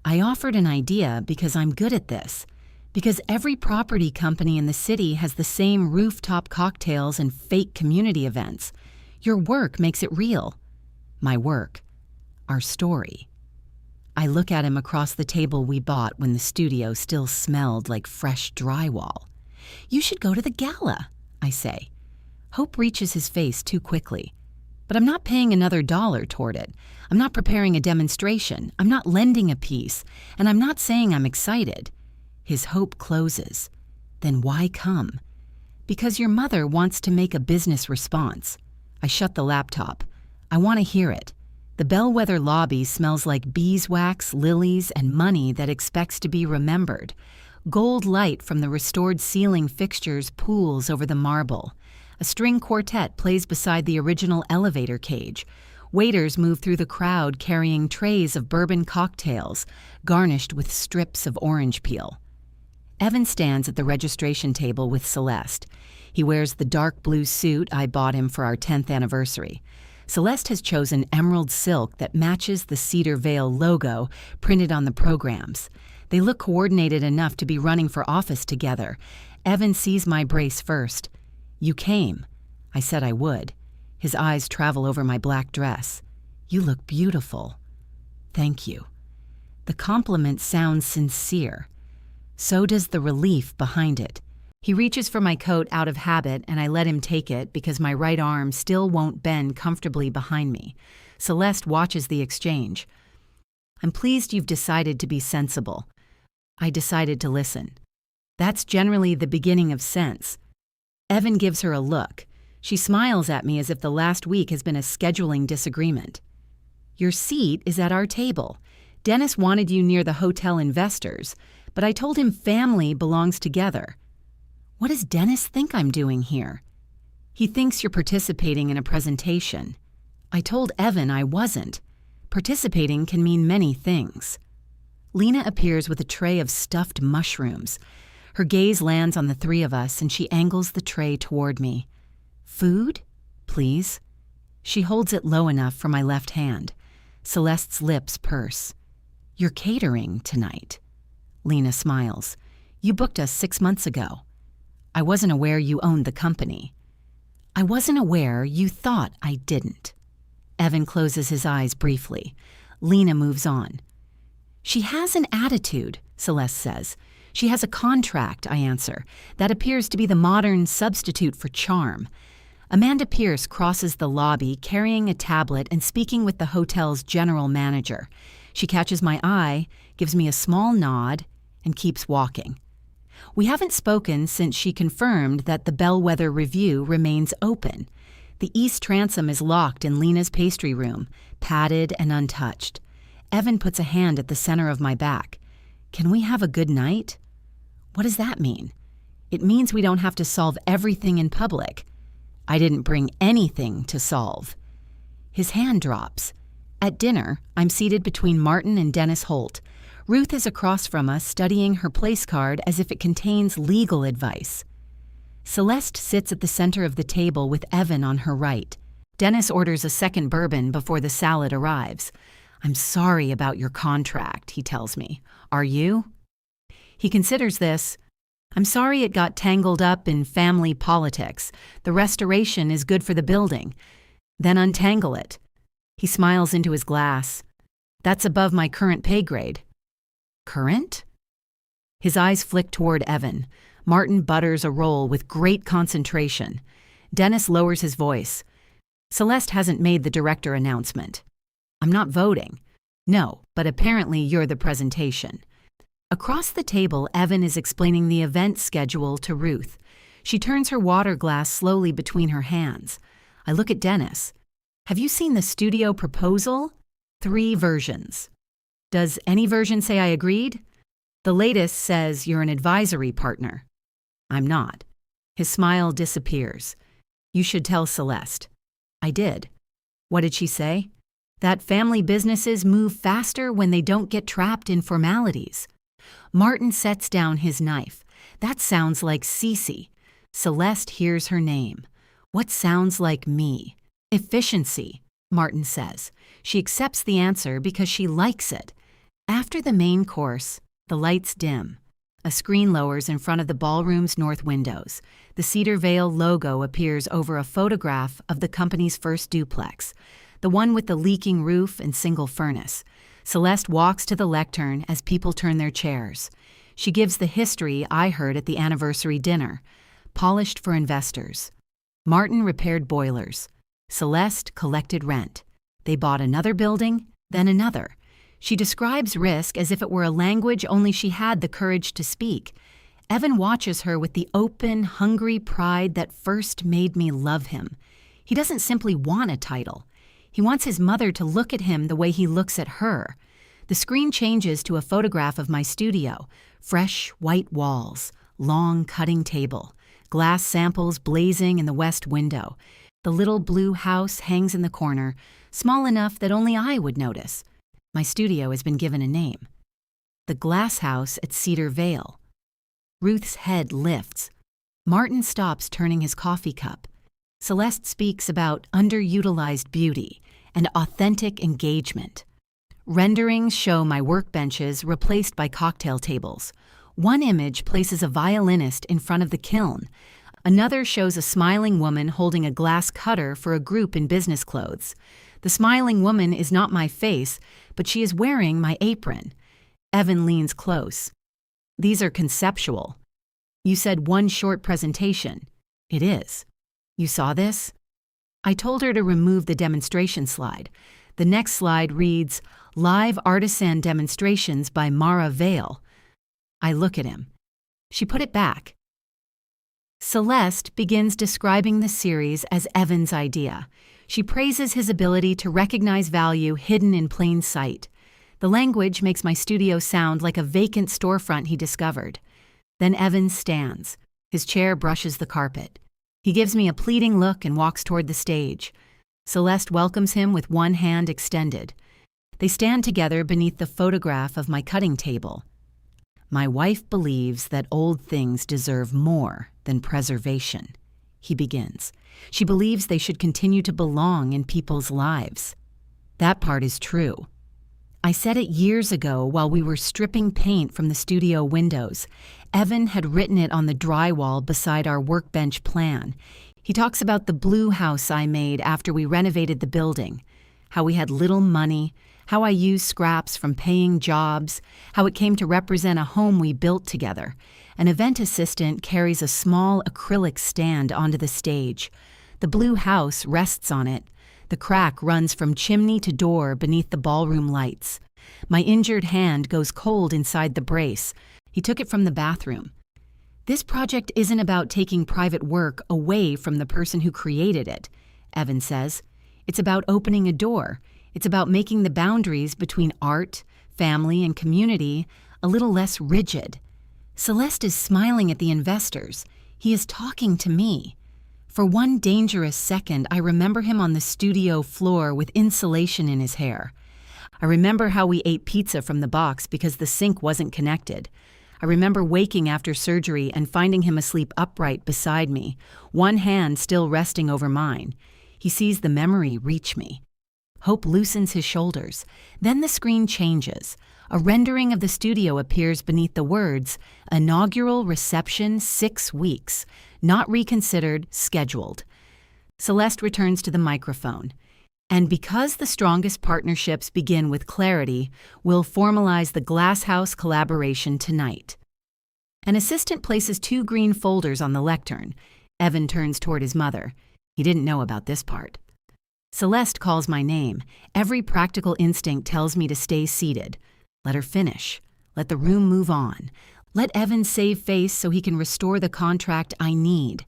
I offered an idea because I'm good at this. Because every property company in the city has the same rooftop cocktails and fake community events. Your work makes it real. My work. Our story. I look at him across the table we bought when the studio still smelled like fresh drywall. You should go to the gala, I say. Hope reaches his face too quickly. But I'm not paying another dollar toward it. I'm not preparing a demonstration. I'm not lending a piece. And I'm not saying I'm excited. His hope closes. Then why come? Because your mother wants to make a business response. I shut the laptop. I want to hear it. The bellwether lobby smells like beeswax, lilies, and money that expects to be remembered. Gold light from the restored ceiling fixtures pools over the marble. A string quartet plays beside the original elevator cage. Waiters move through the crowd carrying trays of bourbon cocktails, garnished with strips of orange peel. Evan stands at the registration table with Celeste. He wears the dark blue suit I bought him for our 10th anniversary. Celeste has chosen emerald silk that matches the Cedar Vale logo printed on the programs. They look coordinated enough to be running for office together. Evan sees my brace first. You came. I said I would. His eyes travel over my black dress. You look beautiful. Thank you. The compliment sounds sincere. So does the relief behind it. He reaches for my coat out of habit, and I let him take it because my right arm still won't bend comfortably behind me. Celeste watches the exchange. I'm pleased you've decided to be sensible. I decided to listen. That's generally the beginning of sense. Evan gives her a look. She smiles at me as if the last week has been a scheduling disagreement. Your seat is at our table. Dennis wanted you near the hotel investors, but I told him family belongs together. What does Dennis think I'm doing here? He thinks you're participating in a presentation. I told Evan I wasn't. Participating can mean many things. Lena appears with a tray of stuffed mushrooms. Her gaze lands on the three of us and she angles the tray toward me. Food? Please. She holds it low enough for my left hand. Celeste's lips purse. You're catering tonight. Lena smiles. You booked us 6 months ago. I wasn't aware you owned the company. I wasn't aware you thought I didn't. Evan closes his eyes briefly. Lena moves on. She has an attitude, Celeste says. She has a contract, I answer. That appears to be the modern substitute for charm. Amanda Pierce crosses the lobby carrying a tablet and speaking with the hotel's general manager. She catches my eye, gives me a small nod, and keeps walking. We haven't spoken since she confirmed that the Bellwether Review remains open. The East Transom is locked in Lena's pastry room, padded and untouched. Evan puts a hand at the center of my back. Can we have a good night? What does that mean? It means we don't have to solve everything in public. I didn't bring anything to solve. His hand drops. At dinner, I'm seated between Martin and Dennis Holt. Ruth is across from us studying her place card as if it contains legal advice. Celeste sits at the center of the table with Evan on her right. Dennis orders a second bourbon before the salad arrives. I'm sorry about your contract, he tells me. Are you? He considers this. I'm sorry it got tangled up in family politics. The restoration is good for the building. Then untangle it. He smiles into his glass. That's above my current pay grade. Current? His eyes flick toward Evan. Martin butters a roll with great concentration. Dennis lowers his voice. Celeste hasn't made the director announcement. I'm not voting. No, but apparently you're the presentation. Across the table, Evan is explaining the event schedule to Ruth. She turns her water glass slowly between her hands. I look at Dennis. Have you seen the studio proposal? 3 versions. Does any version say I agreed? The latest says you're an advisory partner. I'm not. His smile disappears. You should tell Celeste. I did. What did she say? That family businesses move faster when they don't get trapped in formalities. Martin sets down his knife. That sounds like Cece. Celeste hears her name. What sounds like me? Efficiency, Martin says. She accepts the answer because she likes it. After the main course, the lights dim. A screen lowers in front of the ballroom's north windows. The Cedar Vale logo appears over a photograph of the company's first duplex, the one with the leaking roof and single furnace. Celeste walks to the lectern as people turn their chairs. She gives the history I heard at the anniversary dinner. Polished for investors. Martin repaired boilers. Celeste collected rent. They bought another building, then another. She describes risk as if it were a language only she had the courage to speak. Evan watches her with the open, hungry pride that first made me love him. He doesn't simply want a title. He wants his mother to look at him the way he looks at her. The screen changes to a photograph of my studio. Fresh, white walls, long cutting table, glass samples blazing in the west window. The little blue house hangs in the corner, small enough that only I would notice. My studio has been given a name. The Glass House at Cedar Vale. Ruth's head lifts. Martin stops turning his coffee cup. Celeste speaks about underutilized beauty and authentic engagement. Renderings show my workbenches replaced by cocktail tables. One image places a violinist in front of the kiln. Another shows a smiling woman holding a glass cutter for a group in business clothes. The smiling woman is not my face, but she is wearing my apron. Evan leans close. These are conceptual. You said one short presentation. It is. You saw this? I told her to remove the demonstration slide. The next slide reads, Live Artisan Demonstrations by Mara Vale. I look at him. She put it back. Celeste begins describing the series as Evan's idea. She praises his ability to recognize value hidden in plain sight. The language makes my studio sound like a vacant storefront he discovered. Then Evan stands. His chair brushes the carpet. He gives me a pleading look and walks toward the stage. Celeste welcomes him with one hand extended. They stand together beneath the photograph of my cutting table. My wife believes that old things deserve more than preservation, he begins. She believes they should continue to belong in people's lives. That part is true. I said it years ago while we were stripping paint from the studio windows. Evan had written it on the drywall beside our workbench plan. He talks about the blue house I made after we renovated the building, how we had little money, how I used scraps from paying jobs, how it came to represent a home we built together. An event assistant carries a small acrylic stand onto the stage. The blue house rests on it. The crack runs from chimney to door beneath the ballroom lights. My injured hand goes cold inside the brace. He took it from the bathroom. This project isn't about taking private work away from the person who created it, Evan says. It's about opening a door. It's about making the boundaries between art, family, and community a little less rigid. Celeste is smiling at the investors. He is talking to me. For one dangerous second, I remember him on the studio floor with insulation in his hair. I remember how we ate pizza from the box because the sink wasn't connected. I remember waking after surgery and finding him asleep upright beside me, one hand still resting over mine. He sees the memory reach me. Hope loosens his shoulders. Then the screen changes. A rendering of the studio appears beneath the words, "Inaugural reception 6 weeks. Not reconsidered, scheduled." Celeste returns to the microphone. And because the strongest partnerships begin with clarity, we'll formalize the Glasshouse collaboration tonight. An assistant places 2 green folders on the lectern. Evan turns toward his mother. He didn't know about this part. Celeste calls my name. Every practical instinct tells me to stay seated. Let her finish. Let the room move on. Let Evan save face so he can restore the contract I need.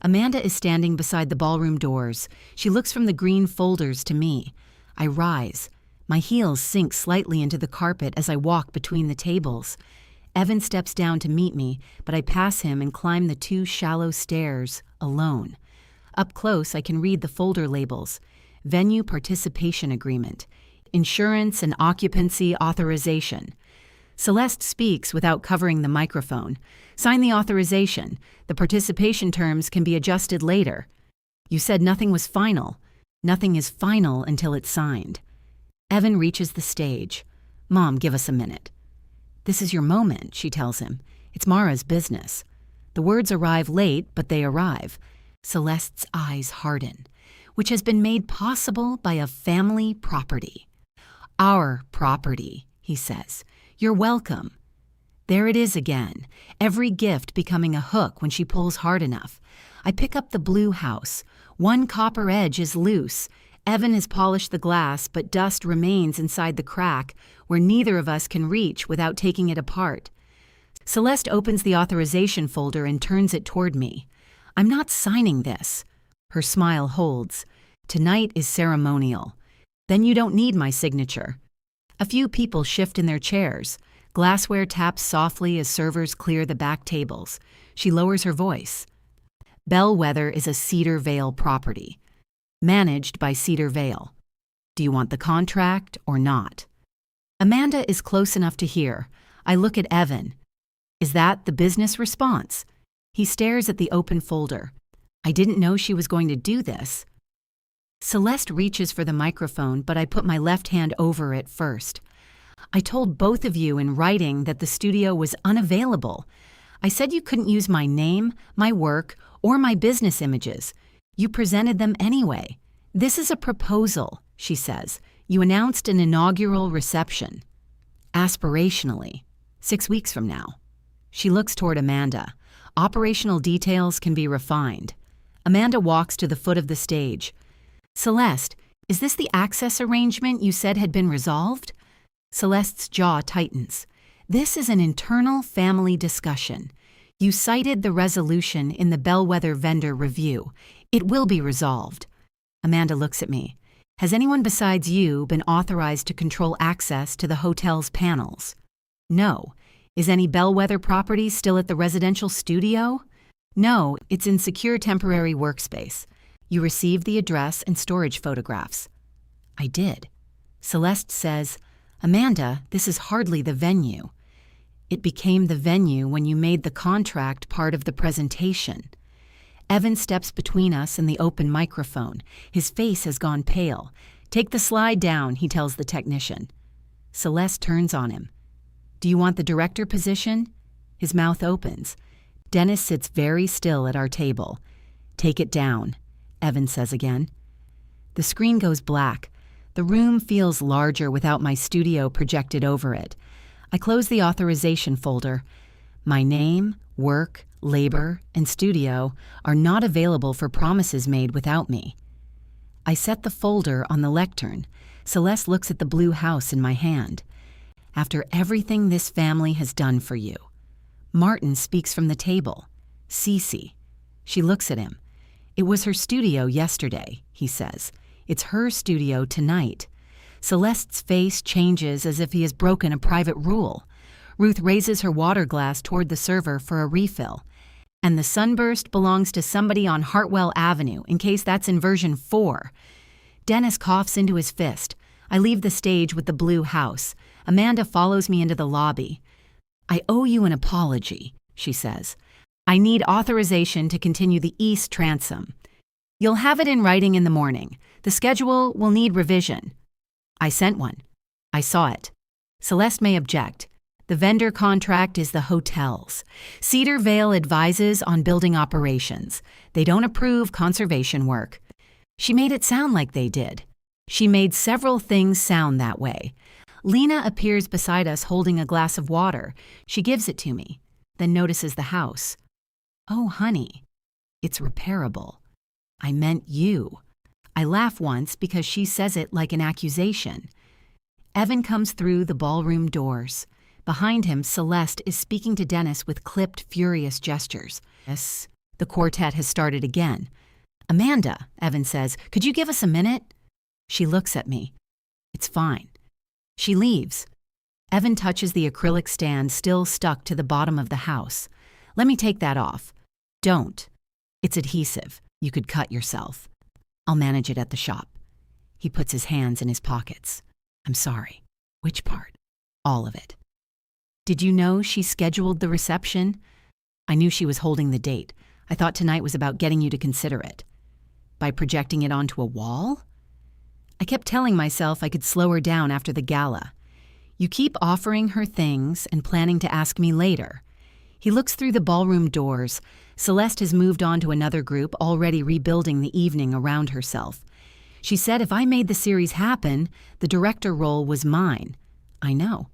Amanda is standing beside the ballroom doors. She looks from the green folders to me. I rise. My heels sink slightly into the carpet as I walk between the tables. Evan steps down to meet me, but I pass him and climb the 2 shallow stairs, alone. Up close, I can read the folder labels. Venue Participation Agreement. Insurance and Occupancy Authorization. Celeste speaks without covering the microphone. Sign the authorization. The participation terms can be adjusted later. You said nothing was final. Nothing is final until it's signed. Evan reaches the stage. Mom, give us a minute. This is your moment, she tells him. It's Mara's business. The words arrive late, but they arrive. Celeste's eyes harden. Which has been made possible by a family property. Our property, he says. You're welcome. There it is again, every gift becoming a hook when she pulls hard enough. I pick up the blue house. One copper edge is loose. Evan has polished the glass, but dust remains inside the crack where neither of us can reach without taking it apart. Celeste opens the authorization folder and turns it toward me. I'm not signing this. Her smile holds. Tonight is ceremonial. Then you don't need my signature. A few people shift in their chairs. Glassware taps softly as servers clear the back tables. She lowers her voice. Bellwether is a Cedar Vale property. Managed by Cedar Vale. Do you want the contract or not? Amanda is close enough to hear. I look at Evan. Is that the business response? He stares at the open folder. I didn't know she was going to do this. Celeste reaches for the microphone, but I put my left hand over it first. I told both of you in writing that the studio was unavailable. I said you couldn't use my name, my work, or my business images. You presented them anyway. This is a proposal, she says. You announced an inaugural reception. Aspirationally. 6 weeks from now. She looks toward Amanda. Operational details can be refined. Amanda walks to the foot of the stage. Celeste, is this the access arrangement you said had been resolved? Celeste's jaw tightens. This is an internal family discussion. You cited the resolution in the Bellwether vendor review. It will be resolved. Amanda looks at me. Has anyone besides you been authorized to control access to the hotel's panels? No. Is any Bellwether property still at the residential studio? No, it's in secure temporary workspace. You received the address and storage photographs. I did. Celeste says, Amanda, this is hardly the venue. It became the venue when you made the contract part of the presentation. Evan steps between us and the open microphone. His face has gone pale. "Take the slide down," he tells the technician. Celeste turns on him. "Do you want the director position?" His mouth opens. Dennis sits very still at our table. "Take it down," Evan says again. The screen goes black. The room feels larger without my studio projected over it. I close the authorization folder. My name, work, labor, and studio are not available for promises made without me. I set the folder on the lectern. Celeste looks at the blue house in my hand. "After everything this family has done for you." Martin speaks from the table. "Cece." She looks at him. "It was her studio yesterday," he says. "It's her studio tonight." Celeste's face changes as if he has broken a private rule. Ruth raises her water glass toward the server for a refill. "And the sunburst belongs to somebody on Hartwell Avenue, in case that's in version 4. Dennis coughs into his fist. I leave the stage with the blue house. Amanda follows me into the lobby. "I owe you an apology," she says. "I need authorization to continue the East transom. You'll have it in writing in the morning. The schedule will need revision." I sent one. I saw it. Celeste may object. The vendor contract is the hotel's. Cedar Vale advises on building operations. They don't approve conservation work. She made it sound like they did. She made several things sound that way. Lena appears beside us holding a glass of water. She gives it to me, then notices the house. "Oh, honey, it's repairable." "I meant you." I laugh once because she says it like an accusation. Evan comes through the ballroom doors. Behind him, Celeste is speaking to Dennis with clipped, furious gestures. Yes, the quartet has started again. "Amanda," Evan says, "could you give us a minute?" She looks at me. "It's fine." She leaves. Evan touches the acrylic stand still stuck to the bottom of the house. "Let me take that off." "Don't. It's adhesive. You could cut yourself." "I'll manage it at the shop." He puts his hands in his pockets. "I'm sorry." "Which part?" "All of it." "Did you know she scheduled the reception?" "I knew she was holding the date. I thought tonight was about getting you to consider it." "By projecting it onto a wall?" I kept telling myself I could slow her down after the gala. "You keep offering her things and planning to ask me later." He looks through the ballroom doors. Celeste has moved on to another group, already rebuilding the evening around herself. She said if I made the series happen, the director role was mine. I know.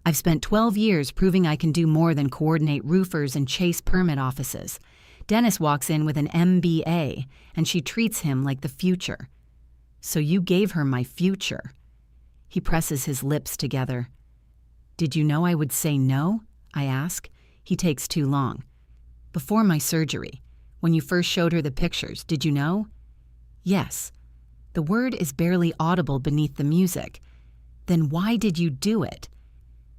I've spent 12 years proving I can do more than coordinate roofers and chase permit offices. Dennis walks in with an MBA, and she treats him like the future. "So you gave her my future." He presses his lips together. "Did you know I would say no?" I ask. He takes too long. "Before my surgery, when you first showed her the pictures, did you know?" "Yes." The word is barely audible beneath the music. "Then why did you do it?"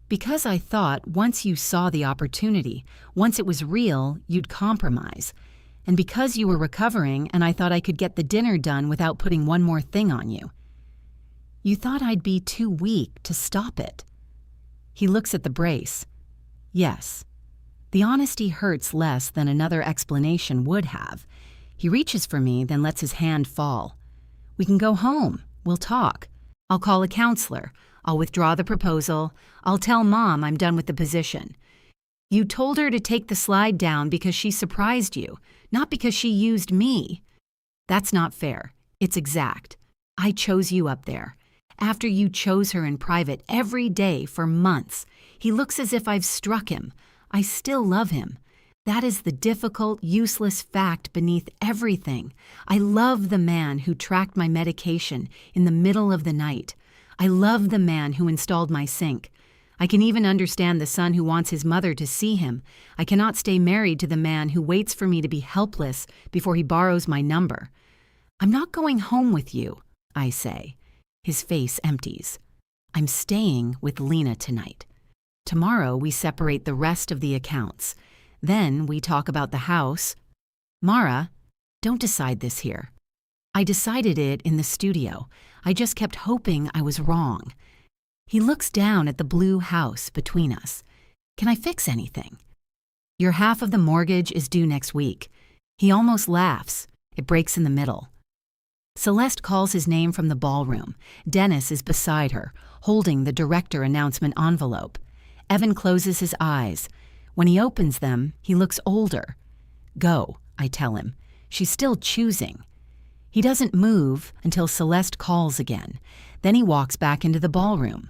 "Because I thought once you saw the opportunity, once it was real, you'd compromise. And because you were recovering and I thought I could get the dinner done without putting one more thing on you." "You thought I'd be too weak to stop it." He looks at the brace. "Yes." The honesty hurts less than another explanation would have. He reaches for me, then lets his hand fall. "We can go home. We'll talk. I'll call a counselor. I'll withdraw the proposal. I'll tell Mom I'm done with the position. You told her to take the slide down because she surprised you, not because she used me." "That's not fair. It's exact. I chose you up there. After you chose her in private every day for months. He looks as if I've struck him. I still love him. That is the difficult, useless fact beneath everything. I love the man who tracked my medication in the middle of the night. I love the man who installed my sink. I can even understand the son who wants his mother to see him. I cannot stay married to the man who waits for me to be helpless before he borrows my number. "I'm not going home with you," I say. His face empties. "I'm staying with Lena tonight. Tomorrow we separate the rest of the accounts. Then we talk about the house." "Mara, don't decide this here." "I decided it in the studio. I just kept hoping I was wrong." He looks down at the blue house between us. Can I fix anything? Your half of the mortgage is due next week. He almost laughs. It breaks in the middle. Celeste calls his name from the ballroom. Dennis is beside her, holding the director announcement envelope. Evan closes his eyes. When he opens them, he looks older. Go, I tell him. She's still choosing. He doesn't move until Celeste calls again. Then he walks back into the ballroom.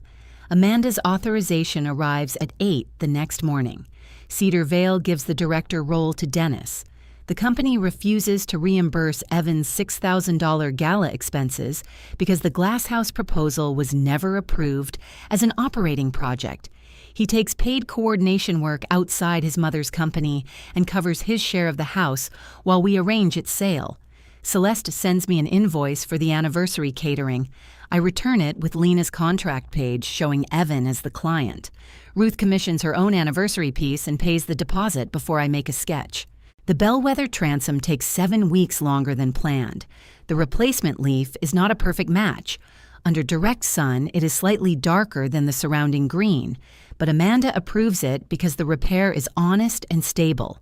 Amanda's authorization arrives at 8 the next morning. Cedar Vale gives the director role to Dennis. The company refuses to reimburse Evan's $6,000 gala expenses because the glasshouse proposal was never approved as an operating project. He takes paid coordination work outside his mother's company and covers his share of the house while we arrange its sale. Celeste sends me an invoice for the anniversary catering. I return it with Lena's contract page showing Evan as the client. Ruth commissions her own anniversary piece and pays the deposit before I make a sketch. The bellwether transom takes 7 weeks longer than planned. The replacement leaf is not a perfect match. Under direct sun, it is slightly darker than the surrounding green, but Amanda approves it because the repair is honest and stable.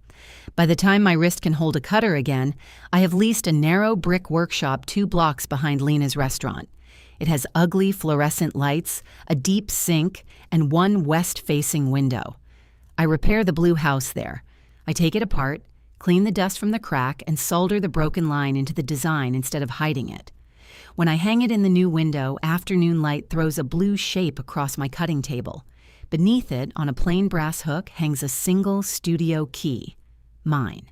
By the time my wrist can hold a cutter again, I have leased a narrow brick workshop 2 blocks behind Lena's restaurant. It has ugly fluorescent lights, a deep sink, and 1 west-facing window. I repair the blue house there. I take it apart, clean the dust from the crack, and solder the broken line into the design instead of hiding it. When I hang it in the new window, afternoon light throws a blue shape across my cutting table. Beneath it, on a plain brass hook, hangs a single studio key. Mine.